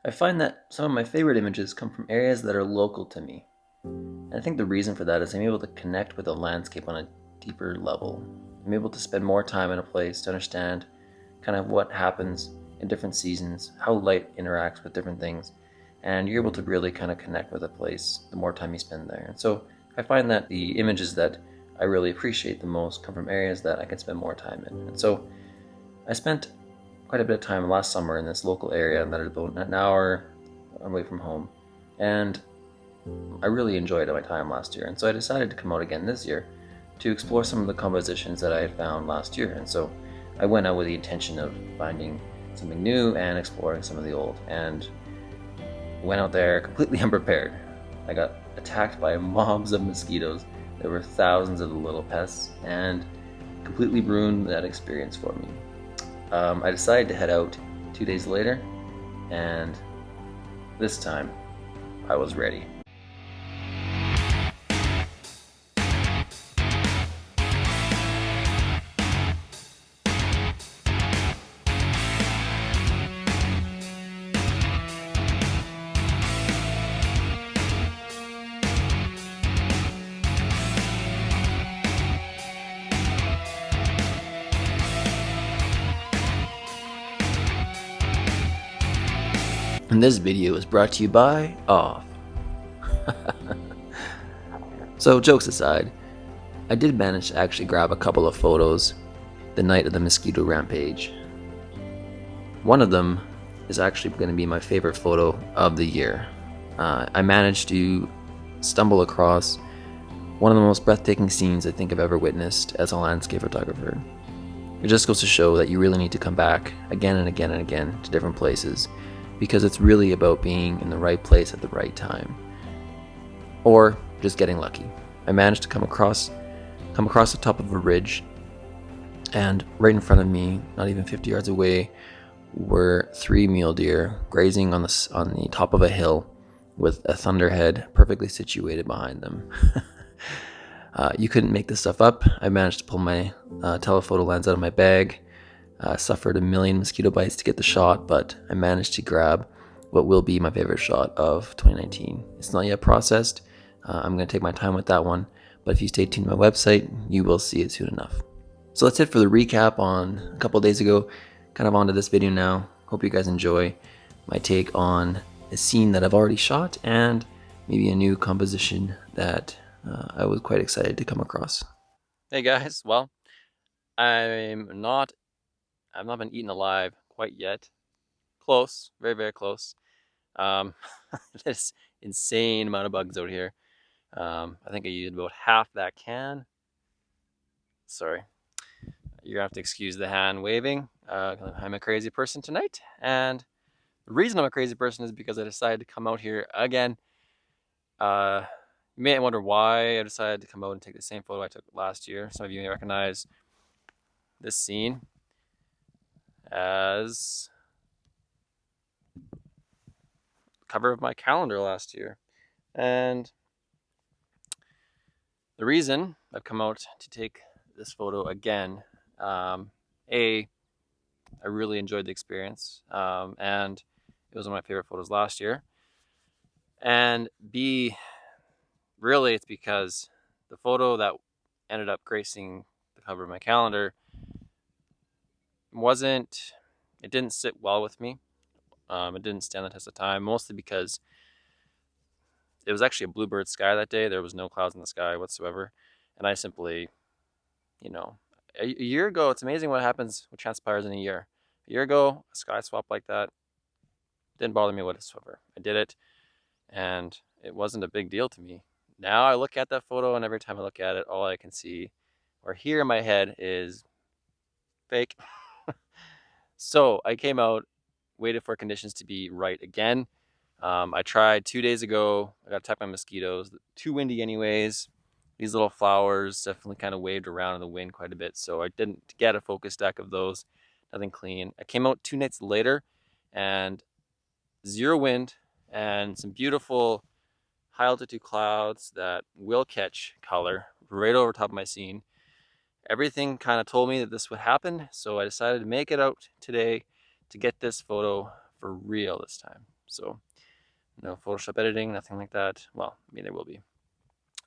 I find that some of my favorite images come from areas that are local to me. And I think the reason for that is I'm able to connect with a landscape on a deeper level. I'm able to spend more time in a place to understand kind of what happens in different seasons, how light interacts with different things, and you're able to really kind of connect with a place the more time you spend there. And so I find that the images that I really appreciate the most come from areas that I can spend more time in. And so I spent quite a bit of time last summer in this local area that is about an hour away from home, and I really enjoyed my time last year. And so I decided to come out again this year to explore some of the compositions that I had found last year. And so I went out with the intention of finding something new and exploring some of the old, and went out there completely unprepared. I got attacked by mobs of mosquitoes. There were thousands of the little pests, and completely ruined that experience for me. I decided to head out 2 days later, and this time I was ready. And this video is brought to you by Off. So jokes aside, I did manage to actually grab a couple of photos the night of the mosquito rampage. One of them is actually going to be my favorite photo of the year. I managed to stumble across one of the most breathtaking scenes I think I've ever witnessed as a landscape photographer. It just goes to show that you really need to come back again and again and again to different places, because it's really about being in the right place at the right time, or just getting lucky. I managed to come across the top of a ridge, and right in front of me, not even 50 yards away, were 3 mule deer grazing on the top of a hill with a thunderhead perfectly situated behind them. You couldn't make this stuff up. I managed to pull my telephoto lens out of my bag. Suffered a million mosquito bites to get the shot, but I managed to grab what will be my favorite shot of 2019. It's not yet processed. I'm going to take my time with that one, but if you stay tuned to my website, you will see it soon enough. So that's it for the recap on a couple days ago. Kind of onto this video now. Hope you guys enjoy my take on a scene that I've already shot, and maybe a new composition that I was quite excited to come across. Hey guys, well, I've not been eaten alive quite yet. Close, very, very close. This insane amount of bugs out here. I think I used about half that can. Sorry, you're gonna have to excuse the hand waving. I'm a crazy person tonight, and the reason I'm a crazy person is because I decided to come out here again. You may wonder why I decided to come out and take the same photo I took last year. Some of you may recognize this scene as the cover of my calendar last year. And the reason I've come out to take this photo again, A, I really enjoyed the experience, and it was one of my favorite photos last year. And B, really it's because the photo that ended up gracing the cover of my calendar it didn't sit well with me. It didn't stand the test of time, mostly because it was actually a bluebird sky that day. There was no clouds in the sky whatsoever. And I simply, a year ago, it's amazing what transpires in a year. A year ago, a sky swap like that didn't bother me whatsoever. I did it, and it wasn't a big deal to me. Now I look at that photo, and every time I look at it, all I can see or hear in my head is fake. So I came out, waited for conditions to be right again. I tried 2 days ago. I got attacked by mosquitoes. Too windy anyways. These little flowers definitely kind of waved around in the wind quite a bit, so I didn't get a focus deck of those. Nothing clean. I came out 2 nights later, and zero wind and some beautiful high altitude clouds that will catch color right over top of my scene. Everything kind of told me that this would happen, so I decided to make it out today to get this photo for real this time. So no Photoshop editing, nothing like that. Well, I mean, there will be.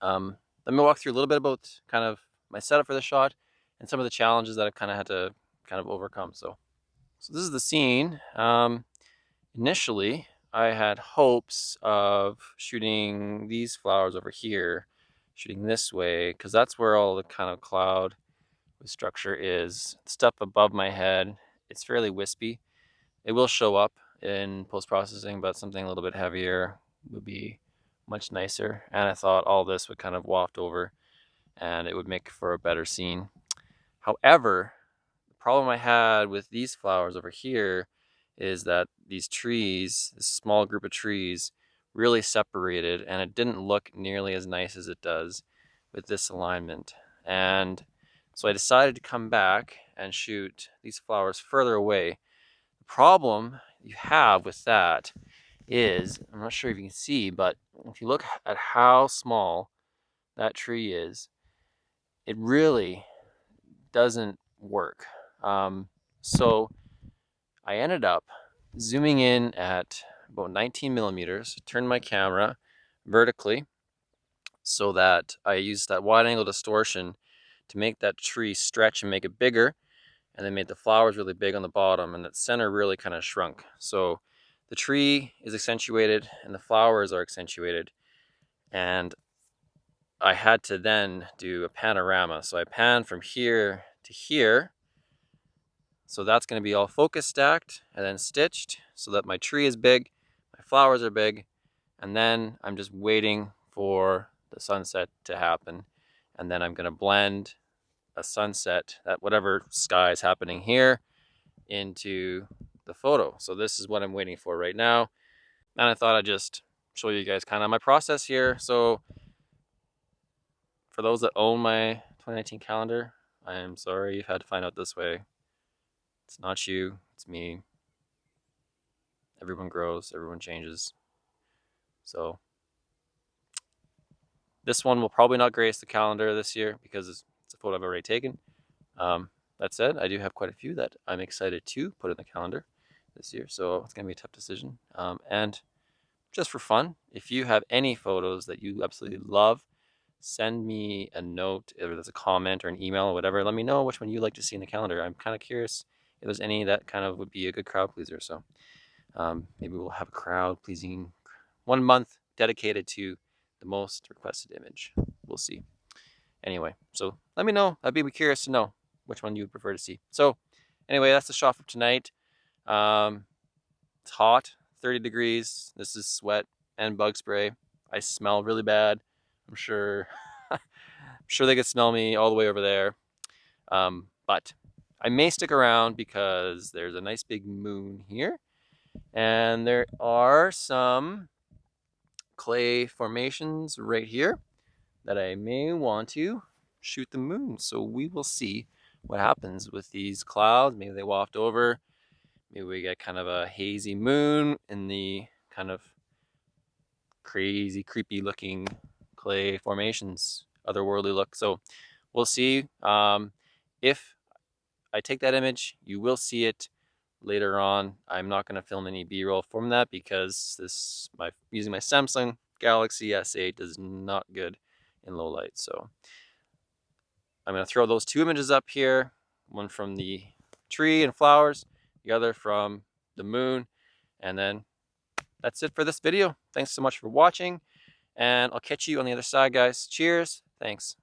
Let me walk through a little bit about kind of my setup for the shot and some of the challenges that I kind of had to kind of overcome. So this is the scene. Initially, I had hopes of shooting these flowers over here, shooting this way, because that's where all the kind of cloud structure is. The stuff above my head, it's fairly wispy. It will show up in post-processing, but something a little bit heavier would be much nicer. And I thought all this would kind of waft over and it would make for a better scene. However, the problem I had with these flowers over here is that these trees, this small group of trees, really separated, and it didn't look nearly as nice as it does with this alignment. And so I decided to come back and shoot these flowers further away. The problem you have with that is, I'm not sure if you can see, but if you look at how small that tree is, it really doesn't work. So I ended up zooming in at about 19 millimeters, turned my camera vertically so that I used that wide angle distortion to make that tree stretch and make it bigger, and then made the flowers really big on the bottom, and the center really kind of shrunk. So the tree is accentuated and the flowers are accentuated, and I had to then do a panorama. So I panned from here to here. So that's going to be all focus stacked and then stitched so that my tree is big, my flowers are big, and then I'm just waiting for the sunset to happen. And then I'm going to blend a sunset, that whatever sky is happening here, into the photo. So this is what I'm waiting for right now. And I thought I'd just show you guys kind of my process here. So for those that own my 2019 calendar, I am sorry you've had to find out this way. It's not you, it's me. Everyone grows, everyone changes. So this one will probably not grace the calendar this year because it's a photo I've already taken. That said, I do have quite a few that I'm excited to put in the calendar this year, so it's going to be a tough decision. And just for fun, if you have any photos that you absolutely love, send me a note, either there's a comment or an email or whatever. Let me know which one you'd like to see in the calendar. I'm kind of curious if there's any that kind of would be a good crowd pleaser. So maybe we'll have a crowd pleasing 1 month dedicated to the most requested image. We'll see. Anyway, so let me know. I'd be curious to know which one you would prefer to see. So anyway, that's the shot for tonight. It's hot, 30 degrees. This is sweat and bug spray. I smell really bad. I'm sure I'm sure they could smell me all the way over there. But I may stick around because there's a nice big moon here. And there are some clay formations right here that I may want to shoot the moon. So we will see what happens with these clouds. Maybe they waft over. Maybe we get kind of a hazy moon in the kind of crazy, creepy looking clay formations, otherworldly look. So we'll see. If I take that image, you will see it later on. I'm not going to film any B-roll from that because using my Samsung Galaxy S8 is not good in low light. So I'm going to throw those two images up here, one from the tree and flowers, the other from the moon, and then that's it for this video. Thanks so much for watching, and I'll catch you on the other side, guys. Cheers. Thanks.